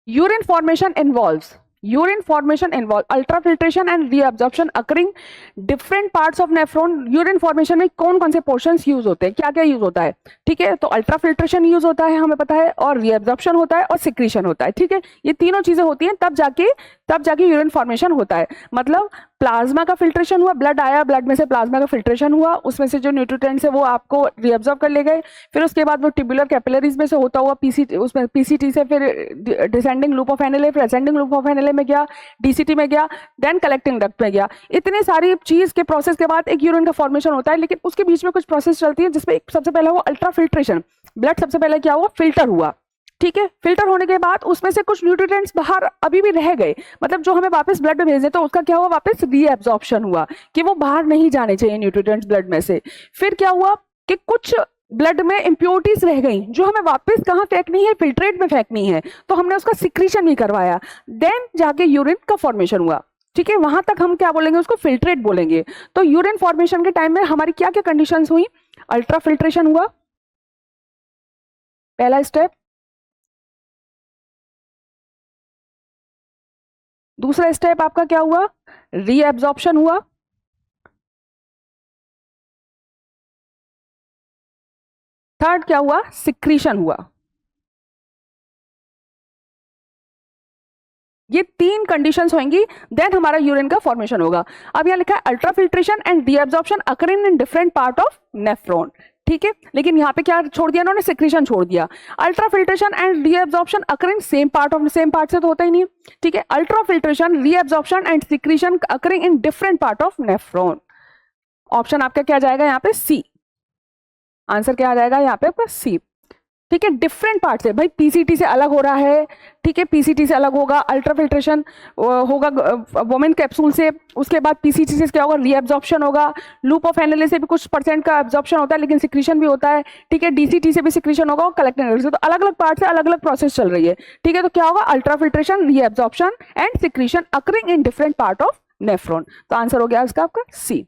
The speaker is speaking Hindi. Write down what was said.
Urine formation involves ultrafiltration and reabsorption occurring different parts of nephron. Urine formation में कौन कौन से पोर्शंस यूज होते हैं, क्या क्या यूज होता है, ठीक है, तो अल्ट्राफिल्ट्रेशन यूज होता है हमें पता है, और रीअब्जॉर्प्शन होता है और सिक्रीशन होता है, ठीक है, ये तीनों चीजें होती हैं तब जाके यूरिन फॉर्मेशन होता है। मतलब प्लाज्मा का फिल्ट्रेशन हुआ, ब्लड आया, ब्लड में से प्लाज्मा का फिल्ट्रेशन हुआ, उसमें से जो न्यूट्रिएंट्स है वो आपको रीअब्जॉर्ब कर ले गए, फिर उसके बाद वो ट्यूबुलर कैपिलरीज में से होता हुआ उसमें पीसीटी से फिर डिसेंडिंग लूप ऑफ एनएलए, फिर असेंडिंग लूप ऑफ एनएलए में गया, डीसीटी में गया, देन कलेक्टिंग डक्ट में गया। इतने सारी चीज के प्रोसेस के बाद एक यूरिन का फॉर्मेशन होता है, लेकिन उसके बीच में कुछ प्रोसेस चलती है जिसमें सबसे पहले हुआ अल्ट्राफिल्ट्रेशन, ब्लड सबसे पहले क्या हुआ, फिल्टर हुआ, ठीक है, फिल्टर होने के बाद उसमें से कुछ न्यूट्रिएंट्स बाहर अभी भी रह गए, मतलब जो हमें वापस ब्लड में भेजे, तो उसका क्या हुआ, वापस रीएब्जॉर्प्शन हुआ कि वो बाहर नहीं जाने चाहिए न्यूट्रिएंट्स ब्लड में से। फिर क्या हुआ कि कुछ ब्लड में इंप्योरिटीज रह गई जो हमें वापस कहाँ फेंकनी है, फिल्ट्रेट में फेंकनी है, तो हमने उसका सिक्रीशन भी करवाया, देन जाके यूरिन का फॉर्मेशन हुआ, ठीक है, वहां तक हम क्या बोलेंगे, उसको फिल्ट्रेट बोलेंगे। तो यूरिन फॉर्मेशन के टाइम में हमारी क्या क्या कंडीशंस हुई, अल्ट्राफिल्ट्रेशन हुआ पहला स्टेप, दूसरा स्टेप आपका क्या हुआ, रीएब्जॉर्प्शन हुआ, थर्ड क्या हुआ, सिक्रीशन हुआ। ये तीन कंडीशंस होंगी, देन हमारा यूरिन का फॉर्मेशन होगा। अब यहां लिखा है ultrafiltration and reabsorption occurring in different part of nephron, ठीक है, लेकिन यहाँ पे क्या छोड़ दिया इन्होंने, सिक्रीशन छोड़ दिया। Ultrafiltration and reabsorption occurring same part से तो होता ही नहीं, ठीक है, ultrafiltration, reabsorption and secretion occurring in different part of nephron. Option आपका क्या जाएगा यहाँ पे, सी, आंसर क्या आ जाएगा यहाँ पे आपका सी, ठीक है, डिफरेंट पार्ट से, भाई पीसीटी से अलग हो रहा है, ठीक है, पीसीटी से अलग होगा, अल्ट्राफिल्ट्रेशन होगा वोमेन कैप्सूल से, उसके बाद पीसीटी से क्या होगा, रीएब्जॉर्प्शन होगा, लूप ऑफ एनएलए से भी कुछ परसेंट का एब्जॉर्प्शन होता है लेकिन सिक्रीशन भी होता है, ठीक है, डीसीटी से भी सिक्रीशन होगा और कलेक्टिंग से, तो अलग अलग पार्ट से अलग अलग प्रोसेस चल रही है, ठीक है, तो क्या होगा, ultrafiltration, reabsorption and secretion occurring in different part of nephron. तो आंसर हो गया इसका आपका सी।